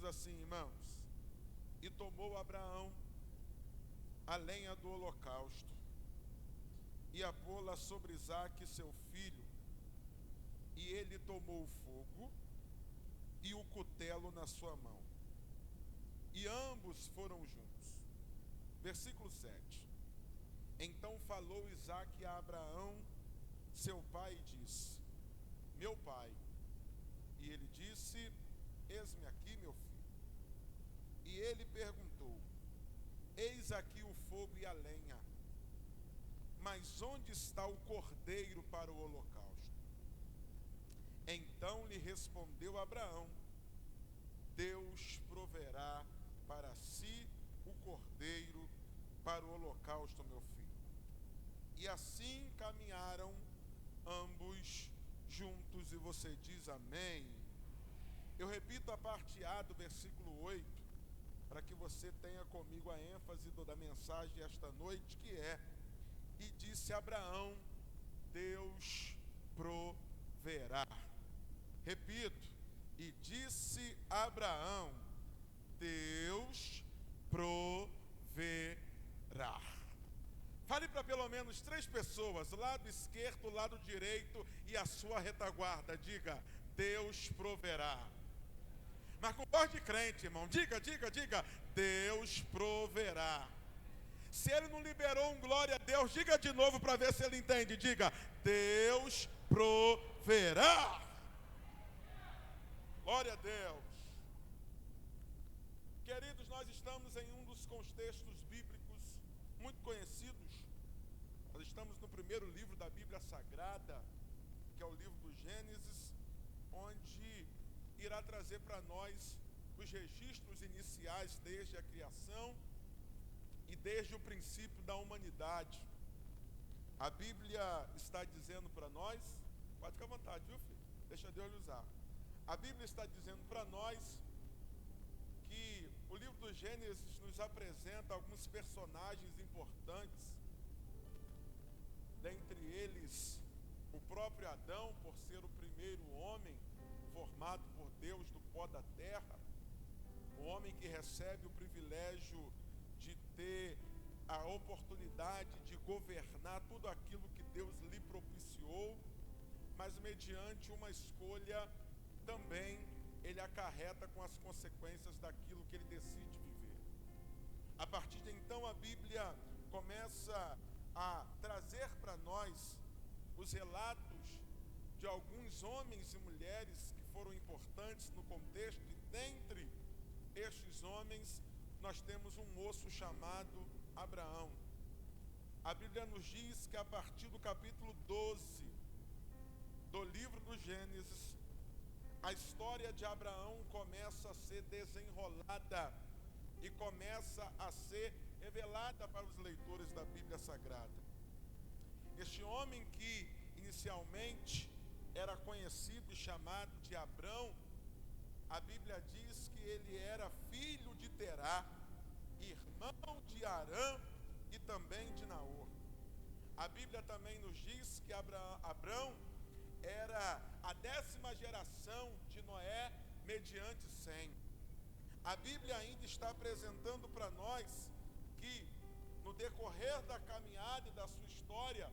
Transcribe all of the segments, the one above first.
assim, irmãos: e tomou Abraão a lenha do holocausto, e a pô-la sobre Isaque, seu filho, e ele tomou o fogo e o cutelo na sua mão, e ambos foram juntos. Versículo 7. Então falou Isaque a Abraão, seu pai, e disse: meu pai. E ele disse: eis-me aqui, meu filho. E ele perguntou: eis aqui o fogo e a lenha, mas onde está o cordeiro para o holocausto? Então lhe respondeu Abraão: Deus proverá para si o cordeiro para o holocausto, meu filho. E assim caminharam ambos juntos, e você diz amém. Eu repito a parte A do versículo 8, para que você tenha comigo a ênfase da mensagem esta noite, que é: e disse Abraão, Deus proverá. Repito: e disse Abraão, Deus proverá. Fale para pelo menos 3 pessoas, lado esquerdo, lado direito e a sua retaguarda. Diga: Deus proverá. Mas com voz de crente, irmão. Diga: Deus proverá. Se ele não liberou um glória a Deus, diga de novo para ver se ele entende. Diga: Deus proverá. Glória a Deus. Queridos, nós estamos em um dos contextos bíblicos muito conhecidos. Nós estamos no primeiro livro da Bíblia Sagrada, que é o livro do Gênesis, onde irá trazer para nós os registros iniciais desde a criação e desde o princípio da humanidade. A Bíblia está dizendo para nós, pode ficar à vontade, viu, filho? Deixa Deus lhe usar. A Bíblia está dizendo para nós que o livro do Gênesis nos apresenta alguns personagens importantes, dentre eles o próprio Adão, por ser o primeiro homem formado por Deus do pó da terra, o homem que recebe o privilégio de ter a oportunidade de governar tudo aquilo que Deus lhe propiciou, mas mediante uma escolha também ele acarreta com as consequências daquilo que ele decide viver. A partir de então a Bíblia começa a trazer para nós os relatos de alguns homens e mulheres que foram importantes no contexto, e dentre estes homens nós temos um moço chamado Abraão. A Bíblia nos diz que a partir do capítulo 12 do livro do Gênesis, a história de Abraão começa a ser desenrolada e começa a ser revelada para os leitores da Bíblia Sagrada. Este homem que inicialmente era conhecido e chamado de Abrão, a Bíblia diz que ele era filho de Terá, irmão de Arã e também de Naor. A Bíblia também nos diz que Abrão era a 10ª geração de Noé, mediante Sem. A Bíblia ainda está apresentando para nós que, no decorrer da caminhada e da sua história,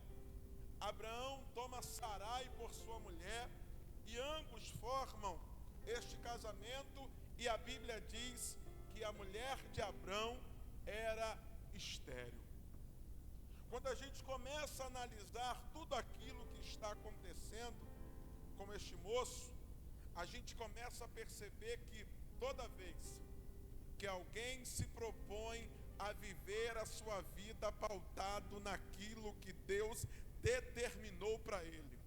Abraão toma Sarai por sua mulher, e ambos formam este casamento, e a Bíblia diz que a mulher de Abrão era estéril. Quando a gente começa a analisar tudo aquilo que está acontecendo com este moço, a gente começa a perceber que toda vez que alguém se propõe a viver a sua vida pautado naquilo que Deus determinou para ele,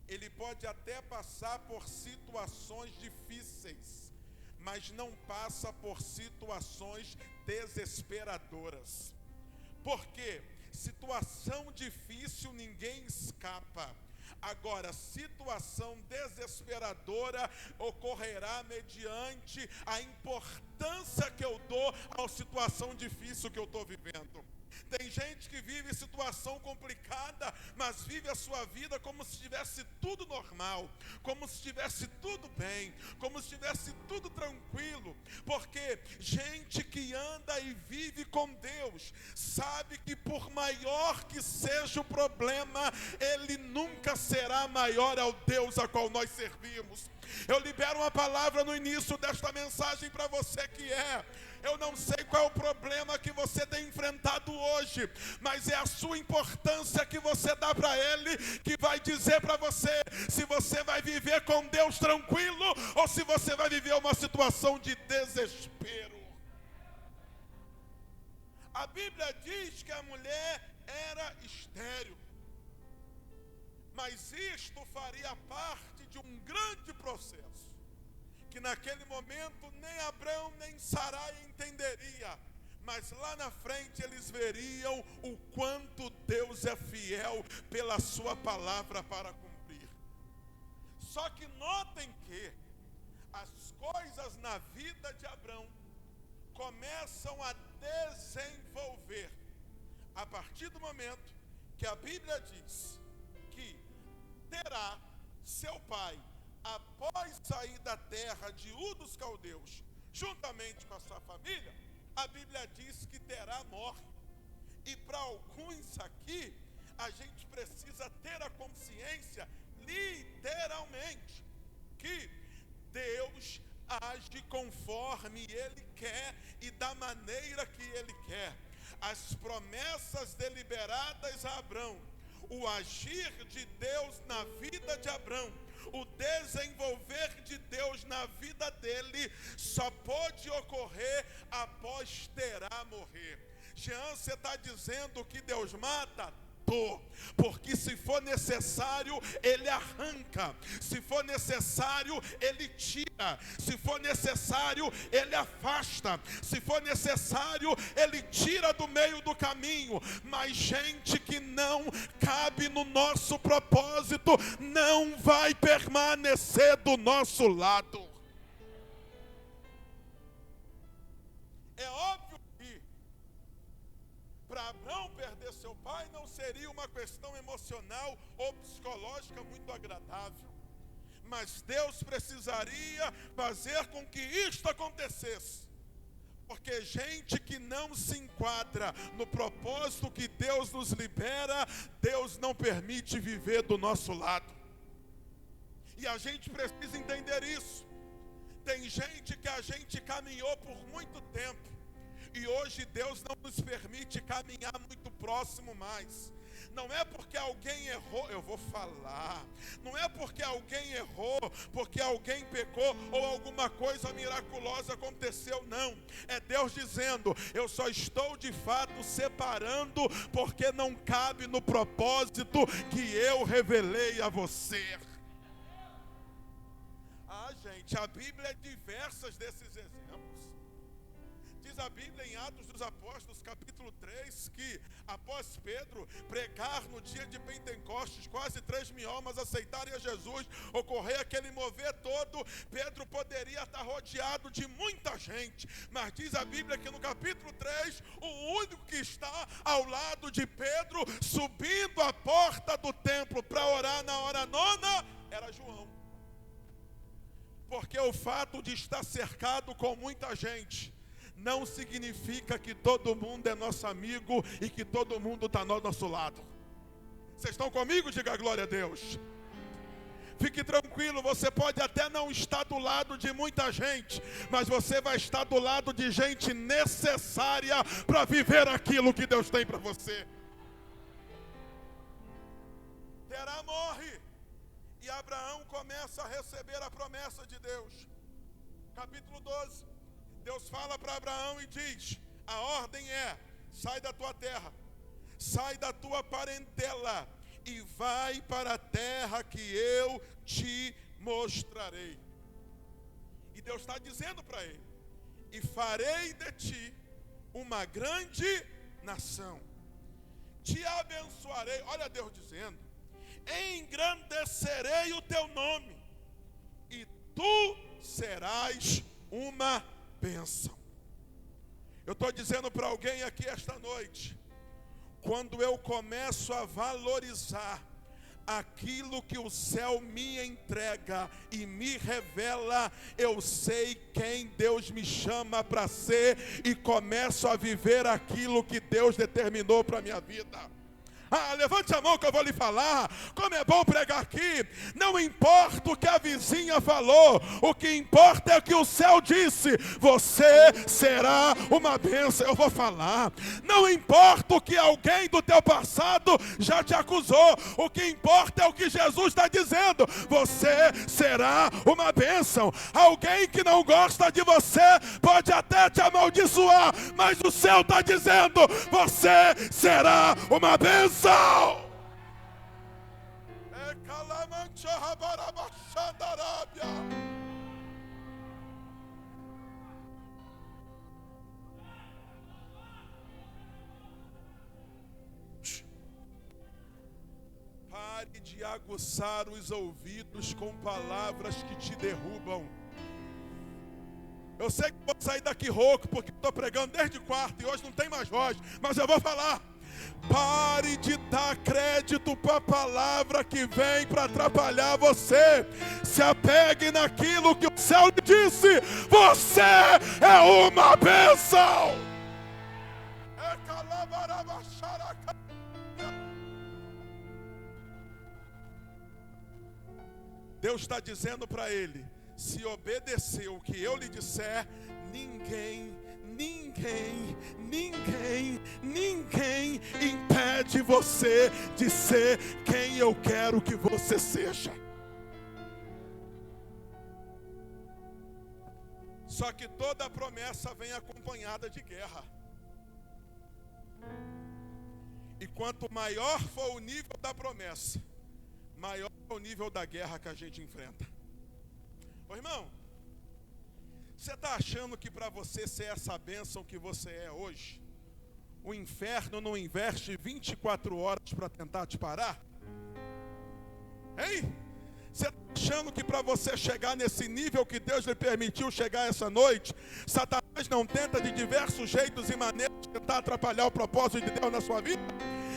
ele pode até passar por situações difíceis, mas não passa por situações desesperadoras. Por quê? Situação difícil ninguém escapa. Agora, situação desesperadora ocorrerá mediante a importância que eu dou à situação difícil que eu estou vivendo. Tem gente que vive situação complicada, mas vive a sua vida como se estivesse tudo normal, como se estivesse tudo bem, como se estivesse tudo tranquilo, porque gente que anda e vive com Deus, sabe que por maior que seja o problema, ele nunca será maior ao Deus a qual nós servimos. Eu libero uma palavra no início desta mensagem para você que eu não sei qual é o problema que você tem enfrentado hoje, mas é a sua importância que você dá para ele, que vai dizer para você se você vai viver com Deus tranquilo, ou se você vai viver uma situação de desespero. A Bíblia diz que a mulher era estéril, mas isto faria parte de um grande processo, que naquele momento nem Abraão nem Sarai entenderia, mas lá na frente eles veriam o quanto Deus é fiel pela sua palavra para cumprir. Só que notem que as coisas na vida de Abraão começam a desenvolver a partir do momento que a Bíblia diz que terá seu pai, após sair da terra de Ur dos Caldeus, juntamente com a sua família, a Bíblia diz que terá morte. E para alguns aqui, a gente precisa ter a consciência, literalmente, que Deus age conforme Ele quer e da maneira que Ele quer. As promessas deliberadas a Abraão, o agir de Deus na vida de Abraão, o desenvolver de Deus na vida dele, só pode ocorrer após terá morrer. Jean, você está dizendo que Deus mata? Porque se for necessário, Ele arranca, se for necessário, Ele tira, se for necessário, Ele afasta, se for necessário, Ele tira do meio do caminho. Mas gente que não cabe no nosso propósito, não vai permanecer do nosso lado. É óbvio que para Abraão perder seu pai não seria uma questão emocional ou psicológica muito agradável, mas Deus precisaria fazer com que isto acontecesse, porque gente que não se enquadra no propósito que Deus nos libera, Deus não permite viver do nosso lado, e a gente precisa entender isso. Tem gente que a gente caminhou por muito tempo, e hoje Deus não nos permite caminhar muito próximo mais. Não é porque alguém errou, eu vou falar. Não é porque alguém errou, porque alguém pecou ou alguma coisa miraculosa aconteceu, não. É Deus dizendo, eu só estou de fato separando porque não cabe no propósito que eu revelei a você. Gente, a Bíblia é diversas desses exemplos. Diz a Bíblia em Atos dos Apóstolos, capítulo 3, que após Pedro pregar no dia de Pentecostes, quase 3.000 almas aceitarem a Jesus, ocorrer aquele mover todo, Pedro poderia estar rodeado de muita gente, mas diz a Bíblia que no capítulo 3, o único que está ao lado de Pedro, subindo a porta do templo para orar na hora nona, era João. Porque o fato de estar cercado com muita gente não significa que todo mundo é nosso amigo e que todo mundo está ao nosso lado. Vocês estão comigo? Diga glória a Deus. Fique tranquilo, você pode até não estar do lado de muita gente, mas você vai estar do lado de gente necessária para viver aquilo que Deus tem para você. Terá morre, e Abraão começa a receber a promessa de Deus. Capítulo 12. Deus fala para Abraão e diz, a ordem é, sai da tua terra, sai da tua parentela e vai para a terra que eu te mostrarei. E Deus está dizendo para ele, e farei de ti uma grande nação, te abençoarei, olha Deus dizendo, engrandecerei o teu nome, e tu serás uma bênção. Eu estou dizendo para alguém aqui esta noite, Quando eu começo a valorizar aquilo que o céu me entrega e me revela, eu sei quem Deus me chama para ser e começo a viver aquilo que Deus determinou para a minha vida. Levante a mão que eu vou lhe falar. Como é bom pregar aqui. Não importa o que a vizinha falou, o que importa é o que o céu disse: você será uma bênção. Eu vou falar. Não importa o que alguém do teu passado já te acusou, o que importa é o que Jesus está dizendo: você será uma bênção. Alguém que não gosta de você pode até te amaldiçoar, mas o céu está dizendo: você será uma bênção. Pare de aguçar os ouvidos com palavras que te derrubam. Eu sei que vou sair daqui rouco porque estou pregando desde quarta e hoje não tem mais voz, mas eu vou falar. Pare de dar crédito para a palavra que vem para atrapalhar você. Se apegue naquilo que o céu lhe disse: você é uma bênção. Deus está dizendo para ele: se obedecer o que eu lhe disser, ninguém impede você de ser quem eu quero que você seja. Só que toda promessa vem acompanhada de guerra. E quanto maior for o nível da promessa, maior é o nível da guerra que a gente enfrenta. Ô irmão, você está achando que para você ser essa bênção que você é hoje, o inferno não investe 24 horas para tentar te parar? Hein? Você está achando que para você chegar nesse nível que Deus lhe permitiu chegar essa noite, Satanás não tenta de diversos jeitos e maneiras tentar atrapalhar o propósito de Deus na sua vida?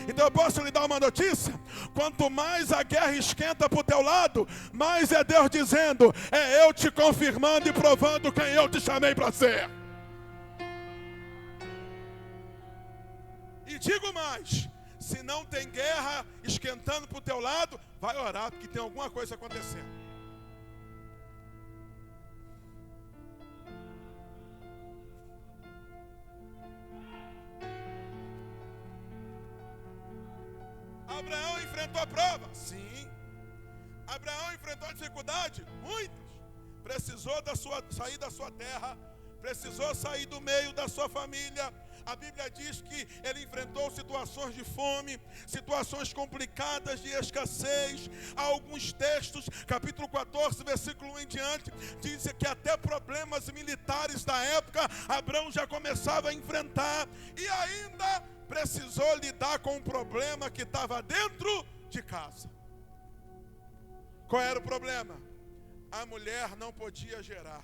Então eu posso lhe dar uma notícia: quanto mais a guerra esquenta para o teu lado, mais é Deus dizendo: é eu te confirmando e provando quem eu te chamei para ser. E digo mais: se não tem guerra esquentando para o teu lado, vai orar, porque tem alguma coisa acontecendo. Abraão enfrentou a prova? Sim. Abraão enfrentou a dificuldade? Muitas. Precisou sair da sua terra, precisou sair do meio da sua família. A Bíblia diz que ele enfrentou situações de fome, situações complicadas de escassez. Há alguns textos, capítulo 14, versículo 1 em diante, diz que até problemas militares da época Abraão já começava a enfrentar. E ainda precisou lidar com um problema que estava dentro de casa. Qual era o problema? A mulher não podia gerar.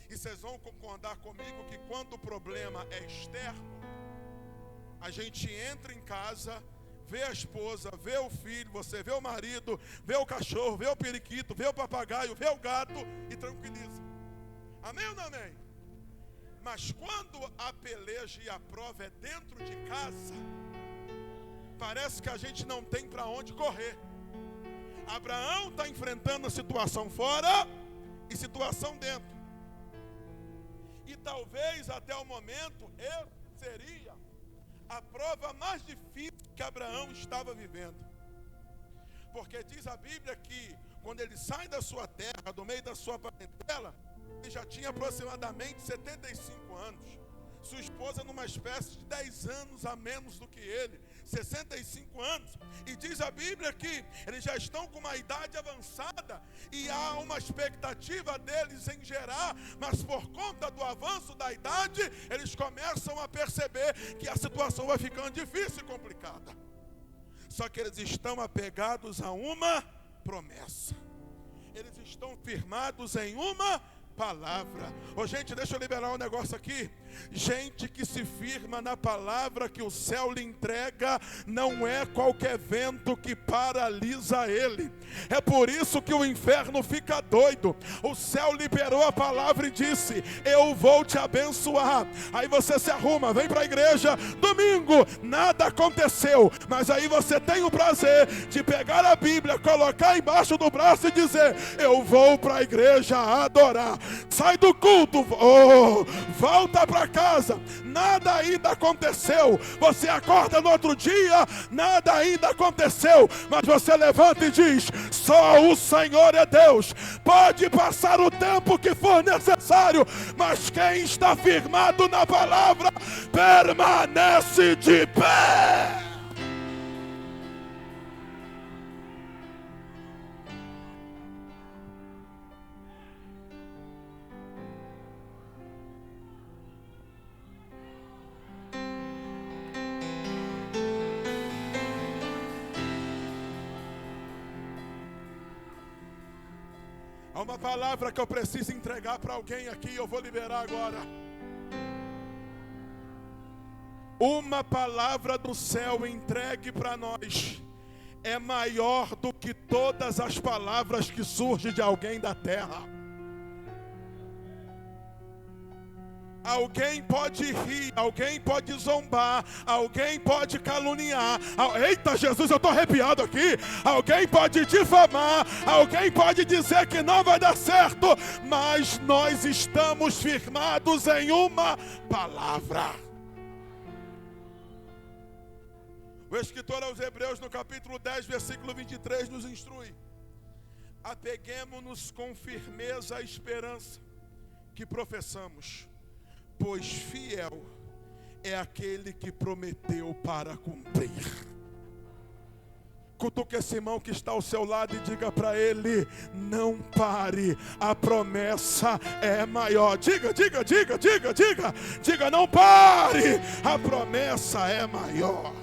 E vocês vão concordar comigo que quando o problema é externo, a gente entra em casa, vê a esposa, vê o filho, você vê o marido, vê o cachorro, vê o periquito, vê o papagaio, vê o gato e tranquiliza. Amém ou não amém? Mas quando a peleja e a prova é dentro de casa, parece que a gente não tem para onde correr. Abraão está enfrentando a situação fora e situação dentro. E talvez até o momento seria a prova mais difícil que Abraão estava vivendo. Porque diz a Bíblia que quando ele sai da sua terra, do meio da sua parentela, ele já tinha aproximadamente 75 anos. Sua esposa numa espécie de 10 anos a menos do que ele, 65 anos. E diz a Bíblia que eles já estão com uma idade avançada e há uma expectativa deles em gerar, mas por conta do avanço da idade, eles começam a perceber que a situação vai ficando difícil e complicada. Só que eles estão apegados a uma promessa. Eles estão firmados em uma palavra. Ô gente, deixa eu liberar um negócio aqui. Gente que se firma na palavra que o céu lhe entrega, não é qualquer vento que paralisa ele. É por isso que o inferno fica doido. O céu liberou a palavra e disse: eu vou te abençoar. Aí você se arruma, vem para a igreja, domingo, nada aconteceu. Mas aí você tem o prazer de pegar a Bíblia, colocar embaixo do braço e dizer: eu vou para a igreja adorar. Sai do culto, volta para casa, nada ainda aconteceu. Você acorda no outro dia, nada ainda aconteceu. Mas você levanta e diz: só o Senhor é Deus. Pode passar o tempo que for necessário, mas quem está firmado na palavra permanece de pé. Há uma palavra que eu preciso entregar para alguém aqui, eu vou liberar agora. Uma palavra do céu entregue para nós é maior do que todas as palavras que surgem de alguém da terra. Alguém pode rir, alguém pode zombar, alguém pode caluniar. Eita Jesus, eu estou arrepiado aqui. Alguém pode difamar, alguém pode dizer que não vai dar certo, mas nós estamos firmados em uma palavra. O escritor aos Hebreus, no capítulo 10, versículo 23, nos instrui: apeguemo-nos com firmeza à esperança que professamos, pois fiel é aquele que prometeu para cumprir. Cutuque esse irmão que está ao seu lado e diga para ele: não pare, a promessa é maior. Diga, não pare, a promessa é maior.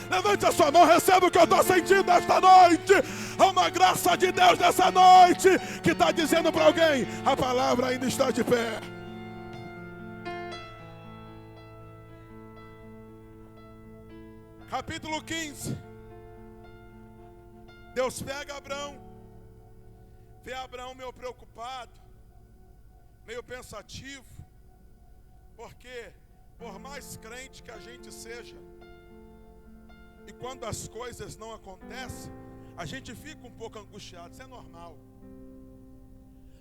Levante a sua mão, receba o que eu estou sentindo esta noite. Há uma graça de Deus nessa noite que está dizendo para alguém: a palavra ainda está de pé. Capítulo 15. Deus pega Abraão, vê Abraão meio preocupado, meio pensativo, porque por mais crente que a gente seja, e quando as coisas não acontecem, a gente fica um pouco angustiado, isso é normal.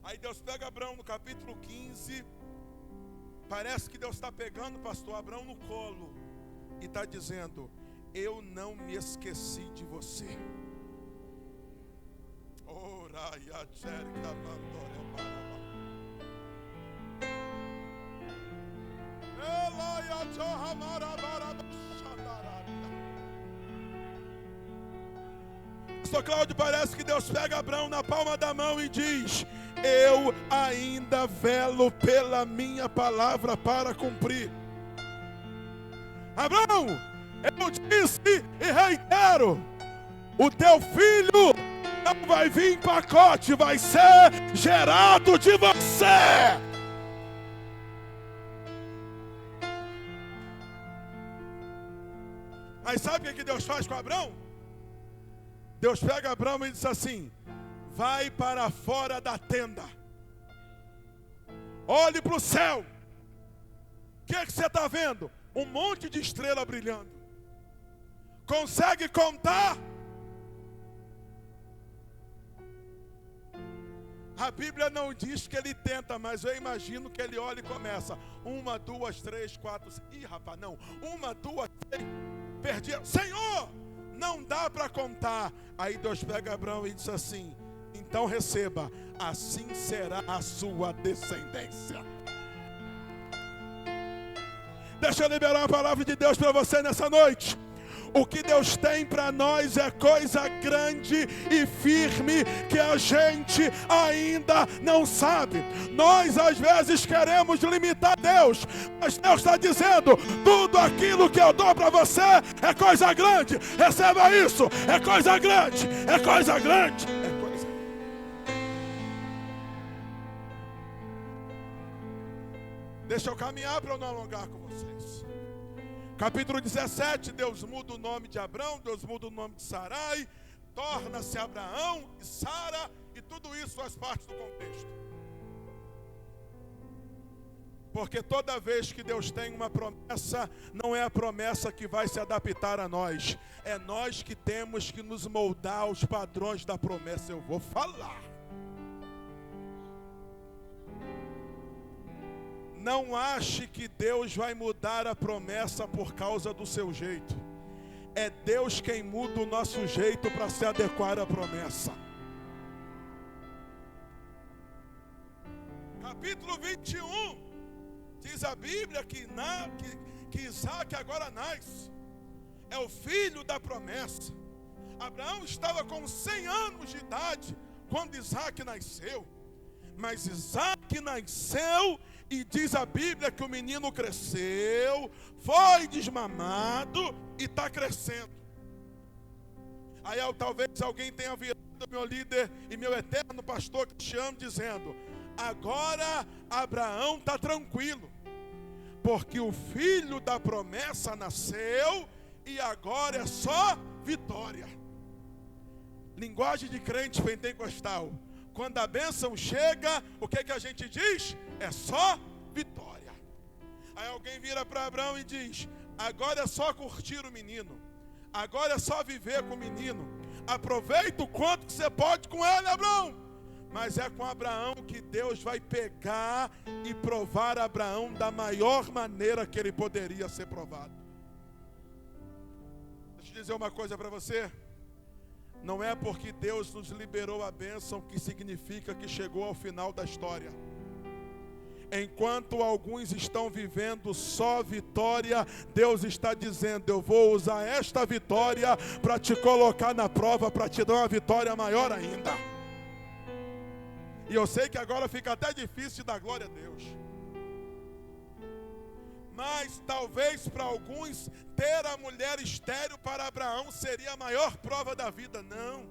Aí Deus pega Abraão no capítulo 15, parece que Deus está pegando o pastor Abraão no colo e está dizendo: eu não me esqueci de você. Pastor Cláudio, parece que Deus pega Abraão na palma da mão e diz: eu ainda velo pela minha palavra para cumprir. Abraão, eu disse e reitero: o teu filho não vai vir em pacote, vai ser gerado de você. Mas sabe o que Deus faz com Abraão? Deus pega Abraão e diz assim: vai para fora da tenda, olhe para o céu. O que você está vendo? Um monte de estrela brilhando. Consegue contar? A Bíblia não diz que ele tenta, mas eu imagino que ele olha e começa: 1, 2, 3, 4. Ih, rapaz, não. 1, 2, 3. Perdi. Senhor, não dá para contar. Aí Deus pega Abraão e diz assim: então receba, assim será a sua descendência. Deixa eu liberar a palavra de Deus para você nessa noite. O que Deus tem para nós é coisa grande e firme que a gente ainda não sabe. Nós às vezes queremos limitar Deus, mas Deus está dizendo: tudo aquilo que eu dou para você é coisa grande. Receba isso, é coisa grande, é coisa grande, é coisa. Deixa eu caminhar para eu não alongar com vocês. Capítulo 17, Deus muda o nome de Abrão, Deus muda o nome de Sarai, torna-se Abraão e Sara, e tudo isso faz parte do contexto. Porque toda vez que Deus tem uma promessa, não é a promessa que vai se adaptar a nós, é nós que temos que nos moldar aos padrões da promessa. Eu vou falar. Não ache que Deus vai mudar a promessa por causa do seu jeito. É Deus quem muda o nosso jeito para se adequar à promessa. Capítulo 21, diz a Bíblia que Isaac agora nasce. É o filho da promessa. Abraão estava com 100 anos de idade quando Isaac nasceu. Mas Isaac nasceu e diz a Bíblia que o menino cresceu, foi desmamado e está crescendo. Aí talvez alguém tenha virado meu líder e meu eterno pastor Cristiano dizendo: agora Abraão está tranquilo, porque o filho da promessa nasceu e agora é só vitória. Linguagem de crente pentecostal. Quando a bênção chega, o que a gente diz? É só vitória. Aí alguém vira para Abraão e diz: agora é só curtir o menino, agora é só viver com o menino, aproveita o quanto que você pode com ele, Abraão. Mas é com Abraão que Deus vai pegar e provar Abraão da maior maneira que ele poderia ser provado. Deixa eu dizer uma coisa para você. Não é porque Deus nos liberou a bênção que significa que chegou ao final da história. Enquanto alguns estão vivendo só vitória, Deus está dizendo: eu vou usar esta vitória para te colocar na prova, para te dar uma vitória maior ainda. E eu sei que agora fica até difícil de dar glória a Deus. Mas talvez para alguns ter a mulher estéril para Abraão seria a maior prova da vida. Não.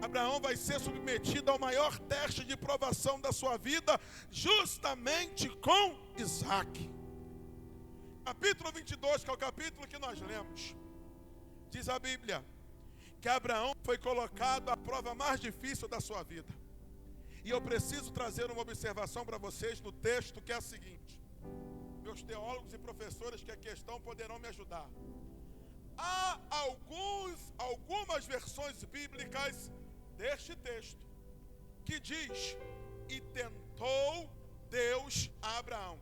Abraão vai ser submetido ao maior teste de provação da sua vida, justamente com Isaac. Capítulo 22, que é o capítulo que nós lemos, diz a Bíblia que Abraão foi colocado à prova mais difícil da sua vida. E eu preciso trazer uma observação para vocês no texto, que é a seguinte. Meus teólogos e professores que aqui estão poderão me ajudar. Há algumas versões bíblicas deste texto que diz: e tentou Deus a Abraão.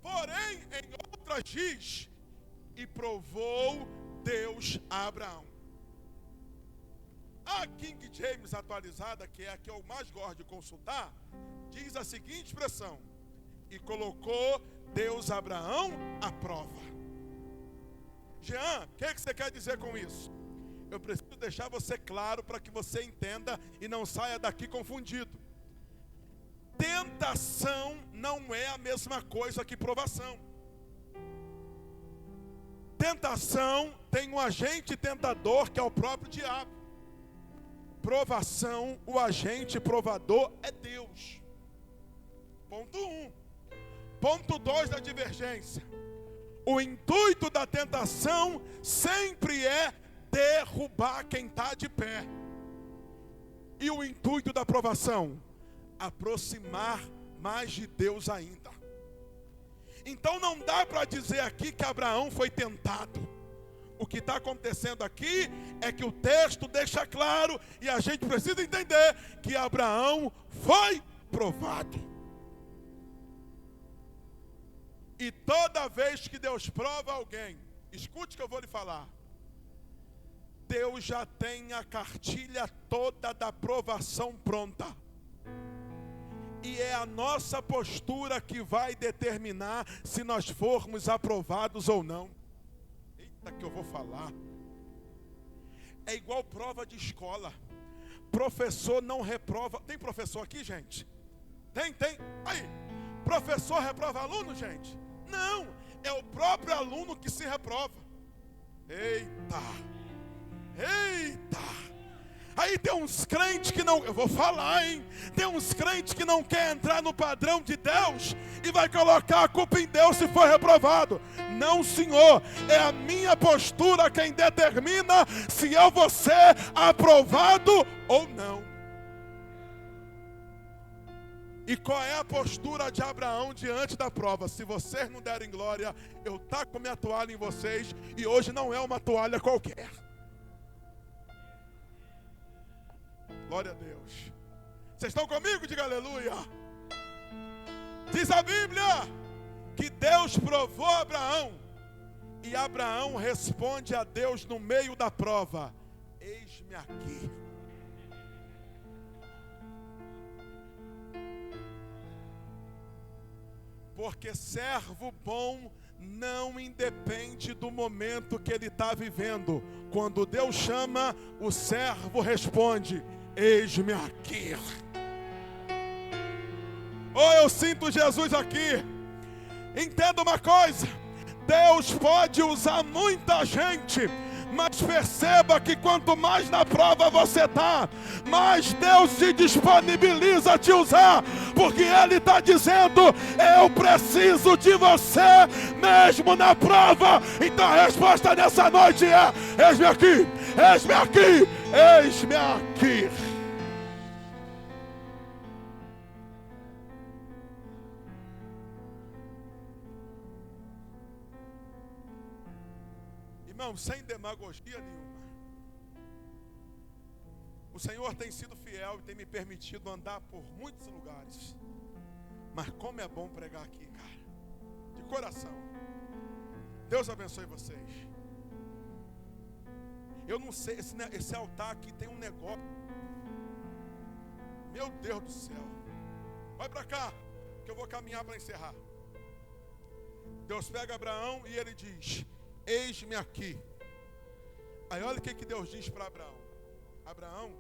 Porém, em outras diz: e provou Deus a Abraão. A King James atualizada, que é a que eu mais gosto de consultar, diz a seguinte expressão: e colocou Deus a Abraão à prova. Jean, o que você quer dizer com isso? Eu preciso deixar você claro para que você entenda e não saia daqui confundido. Tentação não é a mesma coisa que provação. Tentação tem um agente tentador que é o próprio diabo. Provação, o agente provador é Deus. Ponto 1. Ponto 2 da divergência. O intuito da tentação sempre é derrubar quem está de pé. E o intuito da provação? Aproximar mais de Deus ainda. Então não dá para dizer aqui que Abraão foi tentado. O que está acontecendo aqui é que o texto deixa claro, e a gente precisa entender, que Abraão foi provado. E toda vez que Deus prova alguém, escute o que eu vou lhe falar, Deus já tem a cartilha toda da provação pronta. E é a nossa postura que vai determinar se nós formos aprovados ou não. Eita. que eu vou falar. É igual prova de escola. Professor não reprova. Tem professor aqui, gente? Tem. Aí, professor reprova aluno, gente? Não, é o próprio aluno que se reprova. Eita. Aí tem uns crentes que não, eu vou falar, hein? Tem uns crentes que não quer entrar no padrão de Deus e vai colocar a culpa em Deus se for reprovado. Não, senhor, é a minha postura quem determina se eu vou ser aprovado ou não. E qual é a postura de Abraão diante da prova? Se vocês não derem glória, eu taco minha toalha em vocês, e hoje não é uma toalha qualquer. Glória a Deus. Vocês estão comigo? Diga aleluia. Diz a Bíblia que Deus provou Abraão, e Abraão responde a Deus no meio da prova: eis-me aqui. Porque servo bom não independe do momento que ele está vivendo. Quando Deus chama, o servo responde: eis-me aqui. Oh, eu sinto Jesus aqui. Entenda uma coisa: Deus pode usar muita gente, mas perceba que quanto mais na prova você está, mais Deus se disponibiliza a te usar, porque Ele está dizendo: eu preciso de você mesmo na prova. Então a resposta nessa noite é: eis-me aqui, eis-me aqui, eis-me aqui. Irmão, sem demagogia nenhuma, o Senhor tem sido fiel e tem me permitido andar por muitos lugares. Mas como é bom pregar aqui, cara, de coração. Deus abençoe vocês. Eu não sei, esse altar aqui tem um negócio. Meu Deus do céu. Vai para cá, que eu vou caminhar para encerrar. Deus pega Abraão e ele diz: eis-me aqui. Aí olha o que Deus diz para Abraão: Abraão,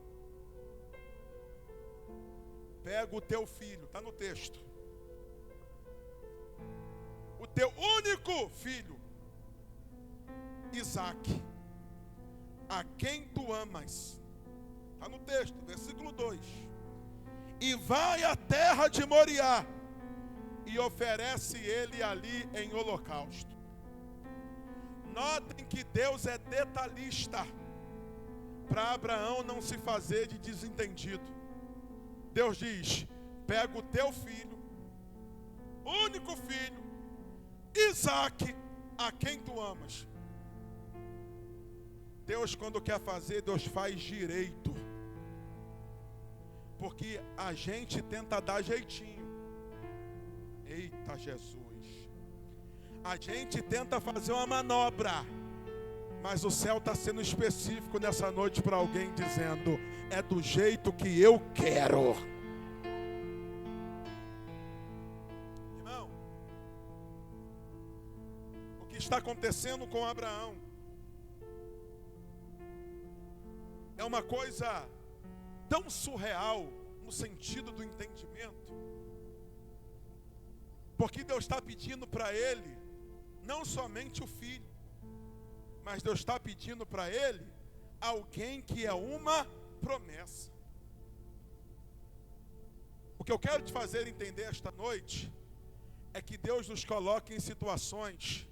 pega o teu filho, está no texto, o teu único filho, Isaque, a quem tu amas, está no texto, versículo 2, e vai à terra de Moriá, e oferece ele ali em holocausto. Notem que Deus é detalhista, para Abraão não se fazer de desentendido. Deus diz: pega o teu filho, único filho, Isaque, a quem tu amas. Deus, quando quer fazer, Deus faz direito, porque a gente tenta dar jeitinho. Eita Jesus, a gente tenta fazer uma manobra, mas o céu está sendo específico nessa noite para alguém, dizendo: é do jeito que eu quero. Irmão, o que está acontecendo com Abraão é uma coisa tão surreal no sentido do entendimento, porque Deus está pedindo para ele não somente o filho, mas Deus está pedindo para ele alguém que é uma promessa. O que eu quero te fazer entender esta noite é que Deus nos coloca em situações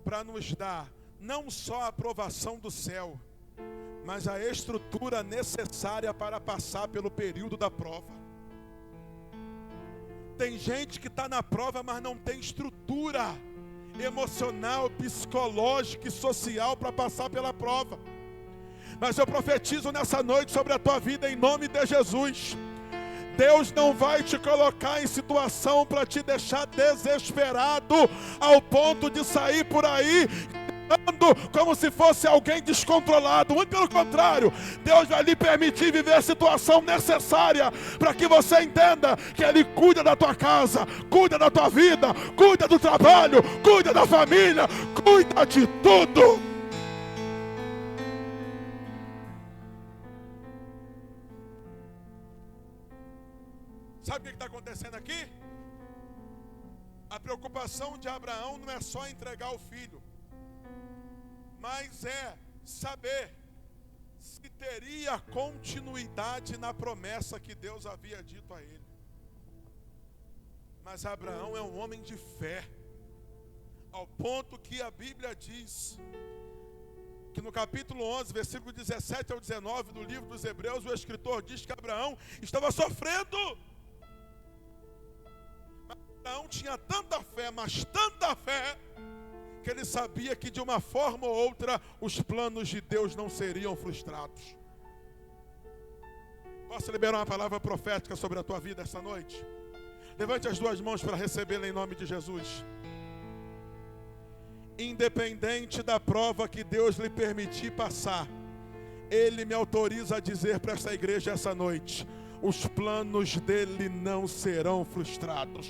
para nos dar não só a aprovação do céu, mas a estrutura necessária para passar pelo período da prova. Tem gente que está na prova, mas não tem estrutura emocional, psicológica e social para passar pela prova. Mas eu profetizo nessa noite sobre a tua vida em nome de Jesus. Deus não vai te colocar em situação para te deixar desesperado ao ponto de sair por aí como se fosse alguém descontrolado. Muito pelo contrário, Deus vai lhe permitir viver a situação necessária para que você entenda que Ele cuida da tua casa, cuida da tua vida, cuida do trabalho, cuida da família, cuida de tudo. Sabe o que está acontecendo aqui? A preocupação de Abraão não é só entregar o filho, mas é saber se teria continuidade na promessa que Deus havia dito a ele. Mas Abraão é um homem de fé, ao ponto que a Bíblia diz que no capítulo 11, versículo 17 ao 19 do livro dos Hebreus, o escritor diz que Abraão estava sofrendo. Abraão tinha tanta fé, mas tanta fé, que ele sabia que de uma forma ou outra os planos de Deus não seriam frustrados. Posso liberar uma palavra profética sobre a tua vida essa noite? Levante as duas mãos para recebê-la em nome de Jesus. Independente da prova que Deus lhe permitir passar, Ele me autoriza a dizer para essa igreja essa noite: os planos dele não serão frustrados.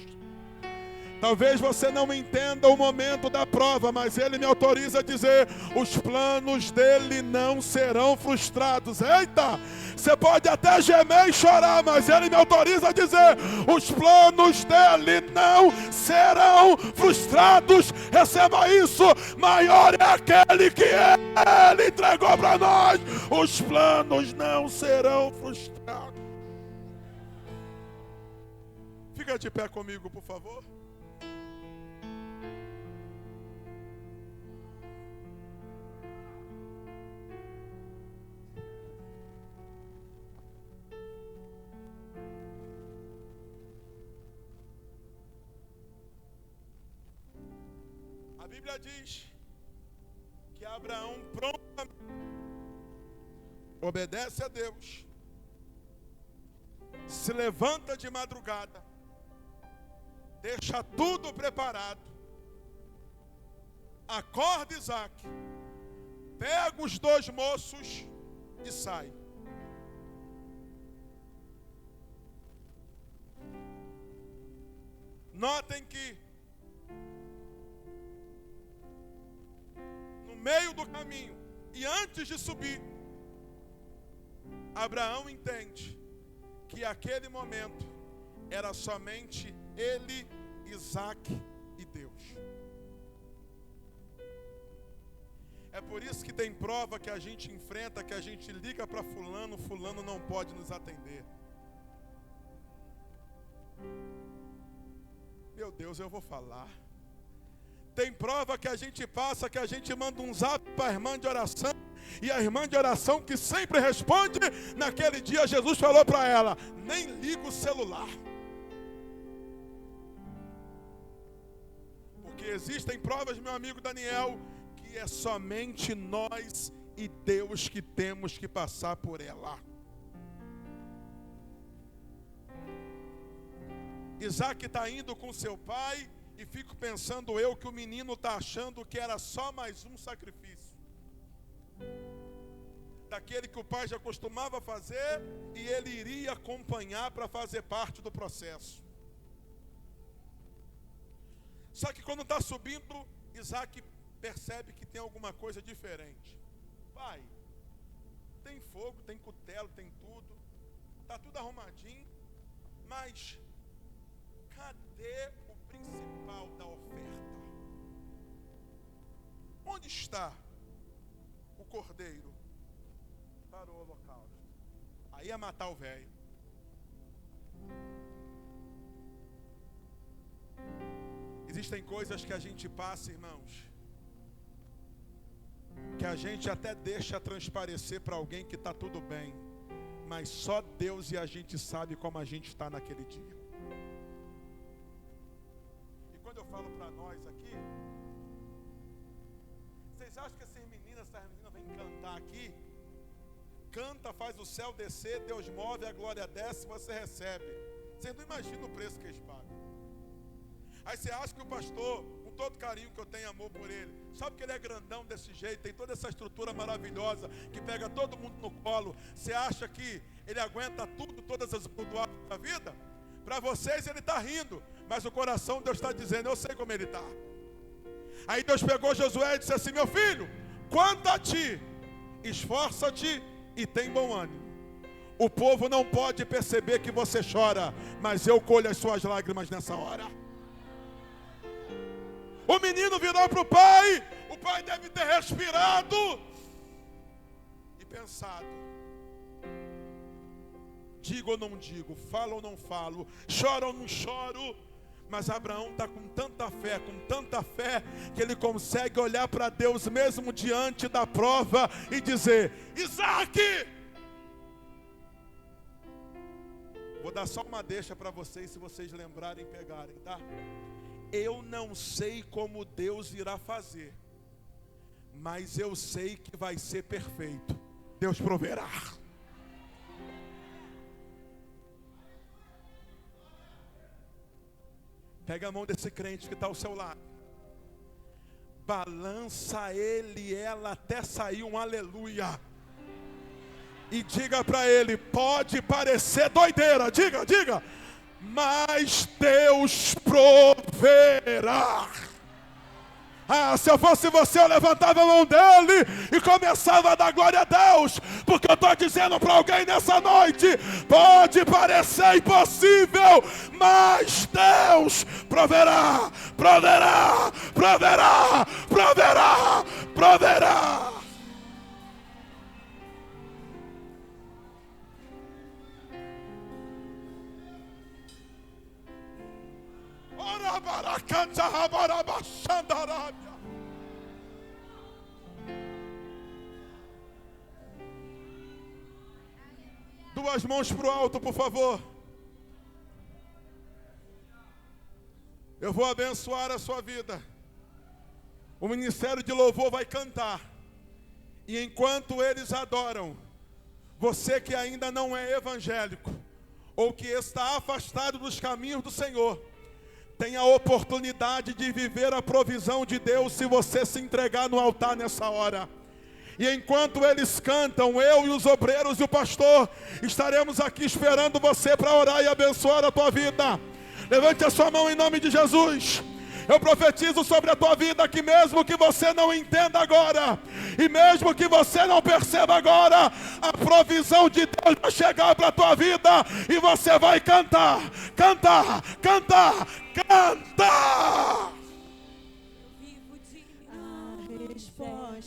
Talvez você não entenda o momento da prova, mas Ele me autoriza a dizer: os planos dele não serão frustrados. Eita! Você pode até gemer e chorar, mas Ele me autoriza a dizer: os planos dele não serão frustrados. Receba isso: maior é aquele que Ele entregou para nós. Os planos não serão frustrados. Fica de pé comigo, por favor. A Bíblia diz que Abraão prontamente obedece a Deus, se levanta de madrugada, deixa tudo preparado, acorda Isaac, pega os dois moços e sai. Notem que no meio do caminho e antes de subir, Abraão entende que aquele momento era somente ele, Isaac e Deus. É por isso que tem prova que a gente enfrenta, que a gente liga para fulano, fulano não pode nos atender. Meu Deus, eu vou falar. Tem prova que a gente passa, que a gente manda um zap para a irmã de oração, e a irmã de oração que sempre responde, naquele dia Jesus falou para ela: nem liga o celular. Porque existem provas, meu amigo Daniel, que é somente nós e Deus que temos que passar por ela. Isaac está indo com seu pai, e fico pensando eu que o menino está achando que era só mais um sacrifício, daquele que o pai já costumava fazer, e ele iria acompanhar para fazer parte do processo. Só que quando está subindo, Isaac percebe que tem alguma coisa diferente. Pai, tem fogo, tem cutelo, tem tudo, está tudo arrumadinho, mas cadê o principal da oferta? Onde está o cordeiro para o holocausto? Aí é matar o velho. Existem coisas que a gente passa, irmãos, que a gente até deixa transparecer para alguém que está tudo bem, mas só Deus e a gente sabe como a gente está naquele dia. E quando eu falo para nós aqui, vocês acham que essas meninas vêm cantar aqui? Canta, faz o céu descer, Deus move, a glória desce, você recebe. Você não imagina o preço que eles pagam. Aí você acha que o pastor, com todo carinho que eu tenho amor por ele. Sabe que ele é grandão desse jeito, tem toda essa estrutura maravilhosa, que pega todo mundo no colo. Você acha que ele aguenta tudo, todas as burdoadas da vida? Para vocês ele está rindo, mas o coração Deus está dizendo, eu sei como ele está. Aí Deus pegou Josué e disse assim, meu filho, quanto a ti, esforça-te e tem bom ânimo. O povo não pode perceber que você chora, mas eu colho as suas lágrimas nessa hora. O menino virou para o pai deve ter respirado e pensado, digo ou não digo, falo ou não falo, choro ou não choro. Mas Abraão está com tanta fé, que ele consegue olhar para Deus mesmo diante da prova e dizer, Isaac! Vou dar só uma deixa para vocês, se vocês lembrarem, pegarem, tá? Eu não sei como Deus irá fazer, mas eu sei que vai ser perfeito. Deus proverá. Pega a mão desse crente que está ao seu lado. Balança ele e ela até sair um aleluia. E diga para ele, pode parecer doideira, diga, mas Deus proverá. Se eu fosse você, eu levantava a mão dele e começava a dar glória a Deus, porque eu estou dizendo para alguém nessa noite, pode parecer impossível, mas Deus proverá, proverá, proverá, proverá, proverá. Duas mãos para o alto, por favor. Eu vou abençoar a sua vida. O ministério de louvor vai cantar. E enquanto eles adoram, você que ainda não é evangélico, ou que está afastado dos caminhos do Senhor, tem a oportunidade de viver a provisão de Deus se você se entregar no altar nessa hora. E enquanto eles cantam, eu e os obreiros e o pastor estaremos aqui esperando você para orar e abençoar a tua vida. Levante a sua mão em nome de Jesus. Eu profetizo sobre a tua vida que mesmo que você não entenda agora, e mesmo que você não perceba agora, a provisão de Deus vai chegar para a tua vida e você vai cantar, cantar, cantar, cantar.